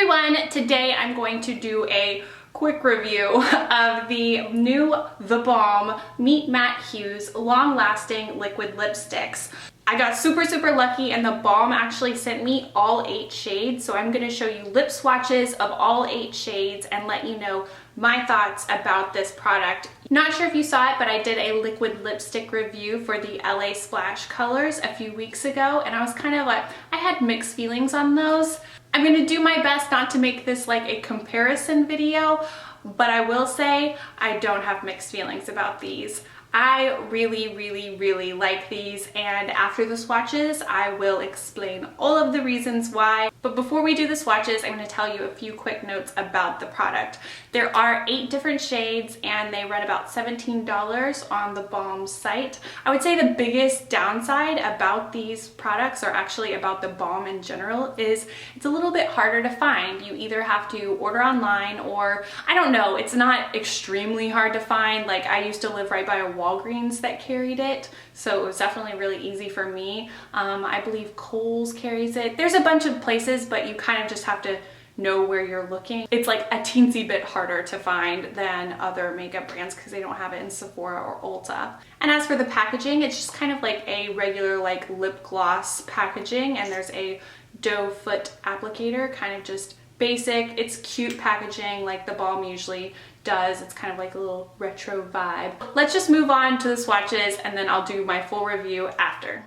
everyone, today I'm going to do a quick review of the new theBalm Meet Matte Hughes long lasting liquid lipsticks. I got super lucky and theBalm actually sent me all 8 shades, so I'm going to show you lip swatches of all 8 shades and let you know my thoughts about this product. Not sure if you saw it, but I did a liquid lipstick review for the LA Splash colors a few weeks ago, and I was kind of like, I had mixed feelings on those. I'm going to do my best not to make this like a comparison video, but I will say I don't have mixed feelings about these. I really like these, and after the swatches I will explain all of the reasons why. But before we do the swatches, I'm going to tell you a few quick notes about the product. There are 8 different shades and they run about $17 on theBalm's site. I would say the biggest downside about these products, or actually about theBalm in general, is it's a little bit harder to find. You either have to order online, or I don't know, it's not extremely hard to find. Like, I used to live right by a Walgreens that carried it, so it was definitely really easy for me. I believe Kohl's carries it. There's a bunch of places, but you kind of just have to know where you're looking. It's like a teensy bit harder to find than other makeup brands because they don't have it in Sephora or Ulta. And as for the packaging, it's just kind of like a regular like lip gloss packaging, and there's a doe foot applicator, kind of just basic. It's cute packaging like theBalm usually does. It's kind of like a little retro vibe. Let's just move on to the swatches and then I'll do my full review after.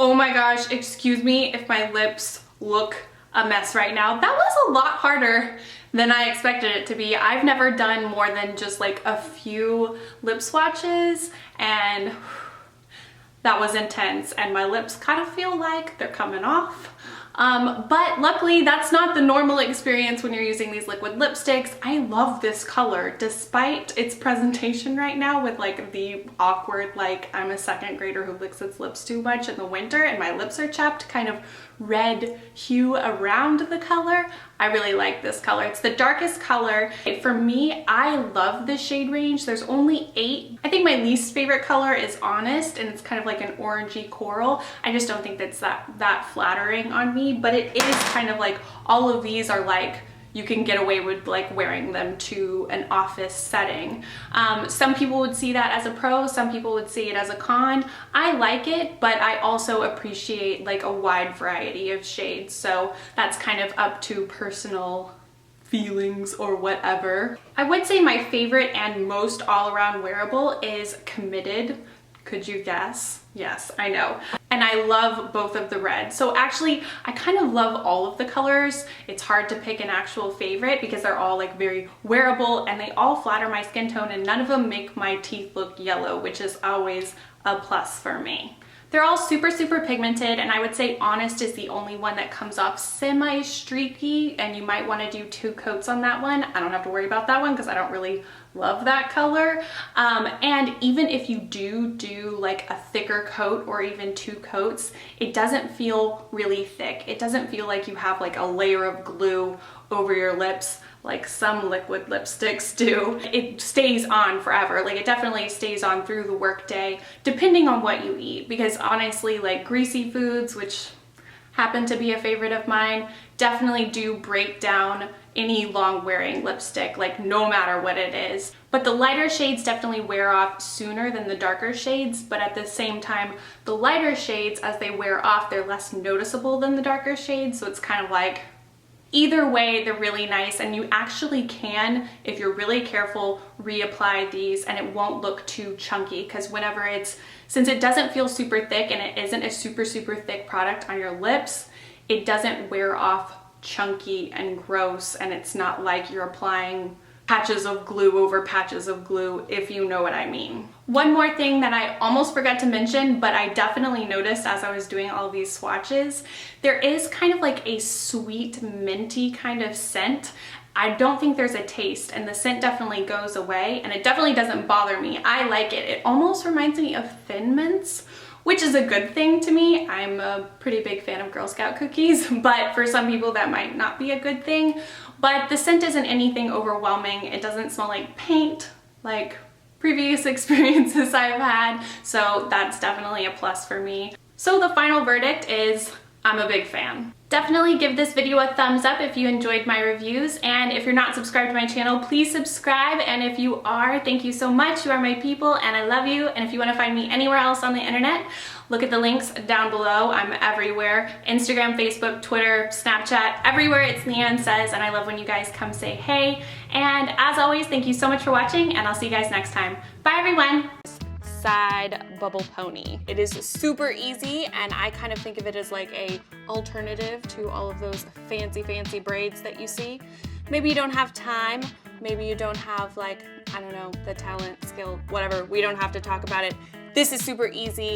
Oh my gosh, excuse me if my lips look a mess right now. That was a lot harder than I expected it to be. I've never done more than just like a few lip swatches, and that was intense, and my lips kind of feel like they're coming off. But luckily that's not the normal experience when you're using these liquid lipsticks. I love this color despite its presentation right now with like the awkward, like I'm a second grader who licks its lips too much in the winter and my lips are chapped, kind of red hue around the color. I really like this color. It's the darkest color. For me, I love the shade range. There's only 8. I think my least favorite color is Honest, and it's kind of like an orangey coral. I just don't think that's that flattering on me, but it is kind of like all of these are like you can get away with like wearing them to an office setting. Some people would see that as a pro, some people would see it as a con. I like it, but I also appreciate like a wide variety of shades, so that's kind of up to personal feelings or whatever. I would say my favorite and most all-around wearable is Committed. Could you guess? Yes, I know. And I love both of the reds. So actually, I kind of love all of the colors. It's hard to pick an actual favorite because they're all like very wearable and they all flatter my skin tone, and none of them make my teeth look yellow, which is always a plus for me. They're all super pigmented, and I would say Honest is the only one that comes off semi-streaky, and you might want to do 2 coats on that one. I don't have to worry about that one because I don't really love that color. And even if you do like a thicker coat or even 2 coats, it doesn't feel really thick. It doesn't feel like you have like a layer of glue over your lips like some liquid lipsticks do. It stays on forever. Like it definitely stays on through the workday, depending on what you eat. Because honestly, like greasy foods, which happen to be a favorite of mine, definitely do break down any long wearing lipstick, like no matter what it is. But the lighter shades definitely wear off sooner than the darker shades, but at the same time, the lighter shades, as they wear off, they're less noticeable than the darker shades. So it's kind of like, either way, they're really nice, and you actually can, if you're really careful, reapply these and it won't look too chunky, because whenever since it doesn't feel super thick and it isn't a super thick product on your lips, it doesn't wear off chunky and gross, and it's not like you're applying patches of glue over patches of glue, if you know what I mean. One more thing that I almost forgot to mention, but I definitely noticed as I was doing all these swatches, there is kind of like a sweet minty kind of scent. I don't think there's a taste, and the scent definitely goes away, and it definitely doesn't bother me. I like it. It almost reminds me of Thin Mints, which is a good thing to me. I'm a pretty big fan of Girl Scout cookies, but for some people that might not be a good thing. But the scent isn't anything overwhelming. It doesn't smell like paint like previous experiences I've had, so that's definitely a plus for me. So the final verdict is, I'm a big fan. Definitely give this video a thumbs up if you enjoyed my reviews, and if you're not subscribed to my channel, please subscribe, and if you are, thank you so much. You are my people and I love you. And if you want to find me anywhere else on the internet, look at the links down below. I'm everywhere. Instagram, Facebook, Twitter, Snapchat, everywhere it's LeighAnnSays, and I love when you guys come say hey. And as always, thank you so much for watching, and I'll see you guys next time. Bye everyone! Side bubble pony. It is super easy, and I kind of think of it as like a alternative to all of those fancy braids that you see. Maybe you don't have time, maybe you don't have, like, I don't know, the talent, skill, whatever. We don't have to talk about it. This is super easy.